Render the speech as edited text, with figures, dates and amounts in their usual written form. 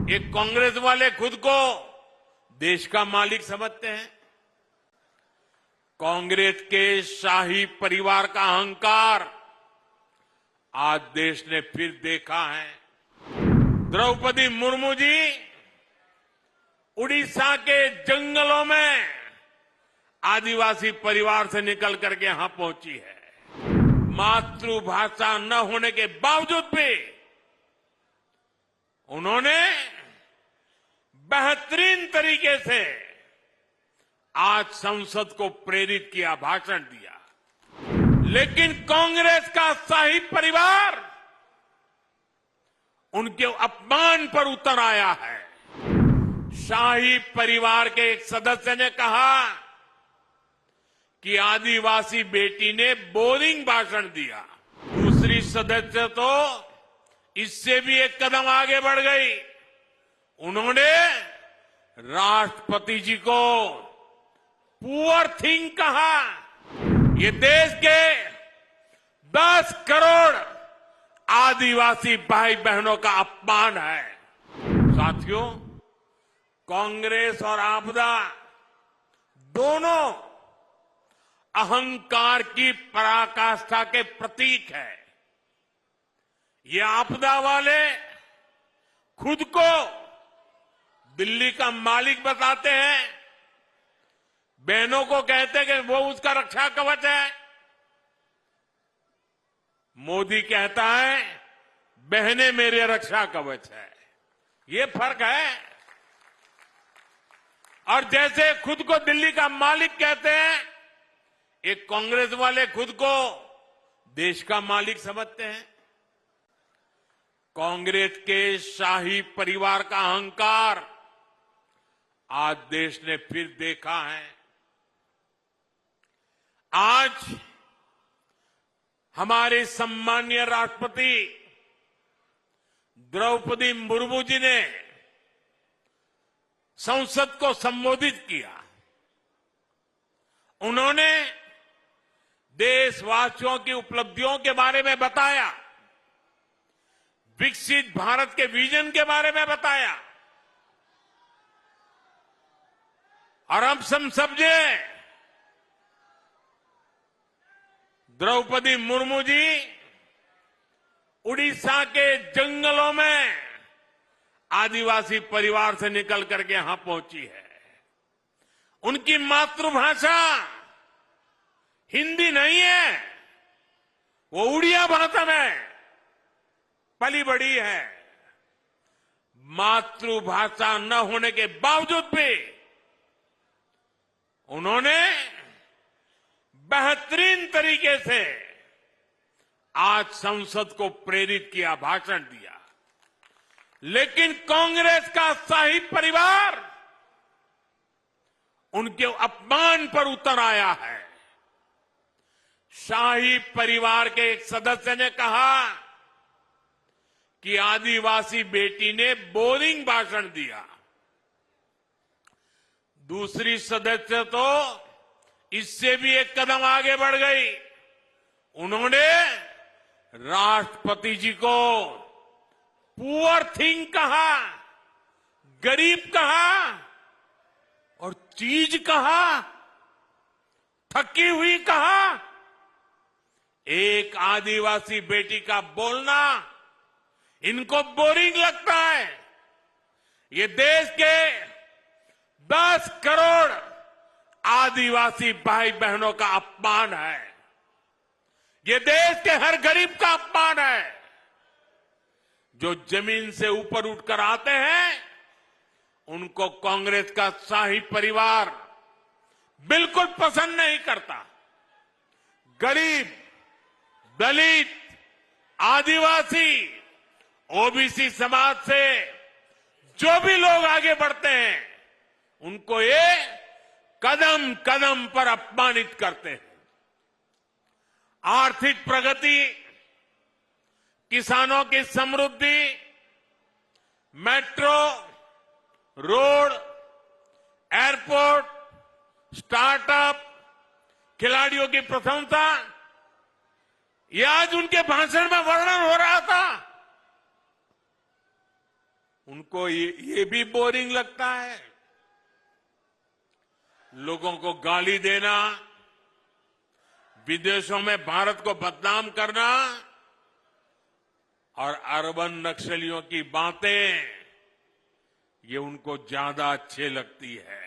ये कांग्रेस वाले खुद को देश का मालिक समझते हैं। कांग्रेस के शाही परिवार का अहंकार आज देश ने फिर देखा है। द्रौपदी मुर्मू जी उड़ीसा के जंगलों में आदिवासी परिवार से निकल करके यहां पहुंची है। मातृभाषा न होने के बावजूद भी उन्होंने बेहतरीन तरीके से आज संसद को प्रेरित किया, भाषण दिया। लेकिन कांग्रेस का शाही परिवार उनके अपमान पर उतर आया है। शाही परिवार के एक सदस्य ने कहा कि आदिवासी बेटी ने बोरिंग भाषण दिया। दूसरी सदस्य तो इससे भी एक कदम आगे बढ़ गई। उन्होंने राष्ट्रपति जी को पुअर थिंग कहा। ये देश के 10 करोड़ आदिवासी भाई बहनों का अपमान है। साथियों, कांग्रेस और आपदा दोनों अहंकार की पराकाष्ठा के प्रतीक है। ये आपदा वाले खुद को दिल्ली का मालिक बताते हैं, बहनों को कहते हैं कि वो उसका रक्षा कवच है। मोदी कहता है बहनें मेरे रक्षा कवच है। ये फर्क है। और जैसे खुद को दिल्ली का मालिक कहते हैं, एक कांग्रेस वाले खुद को देश का मालिक समझते हैं। कांग्रेस के शाही परिवार का अहंकार आज देश ने फिर देखा है। आज हमारे सम्मानीय राष्ट्रपति द्रौपदी मुर्मू जी ने संसद को संबोधित किया। उन्होंने देशवासियों की उपलब्धियों के बारे में बताया, विकसित भारत के विजन के बारे में बताया। और हम समझे द्रौपदी मुर्मू जी उड़ीसा के जंगलों में आदिवासी परिवार से निकल करके यहां पहुंची है। उनकी मातृभाषा हिंदी नहीं है, वो उड़िया भाषा में पली बड़ी है। मातृभाषा न होने के बावजूद भी उन्होंने बेहतरीन तरीके से आज संसद को प्रेरित किया, भाषण दिया। लेकिन कांग्रेस का शाही परिवार उनके अपमान पर उतर आया है। शाही परिवार के एक सदस्य ने कहा कि आदिवासी बेटी ने बोरिंग भाषण दिया। दूसरी सदस्य तो इससे भी एक कदम आगे बढ़ गई। उन्होंने राष्ट्रपति जी को पुअर थिंग कहा, गरीब कहा और चीज कहा, थकी हुई कहा। एक आदिवासी बेटी का बोलना इनको बोरिंग लगता है। ये देश के 10 करोड़ आदिवासी भाई बहनों का अपमान है। ये देश के हर गरीब का अपमान है। जो जमीन से ऊपर उठकर आते हैं, उनको कांग्रेस का शाही परिवार बिल्कुल पसंद नहीं करता। गरीब, दलित, आदिवासी, ओबीसी समाज से जो भी लोग आगे बढ़ते हैं, उनको ये कदम कदम पर अपमानित करते हैं। आर्थिक प्रगति, किसानों की समृद्धि, मेट्रो, रोड, एयरपोर्ट, स्टार्टअप, खिलाड़ियों की प्रशंसा, ये आज उनके भाषण में वर्णन हो रहा था। उनको ये भी बोरिंग लगता है। लोगों को गाली देना, विदेशों में भारत को बदनाम करना और अर्बन नक्सलियों की बातें, ये उनको ज्यादा अच्छी लगती है।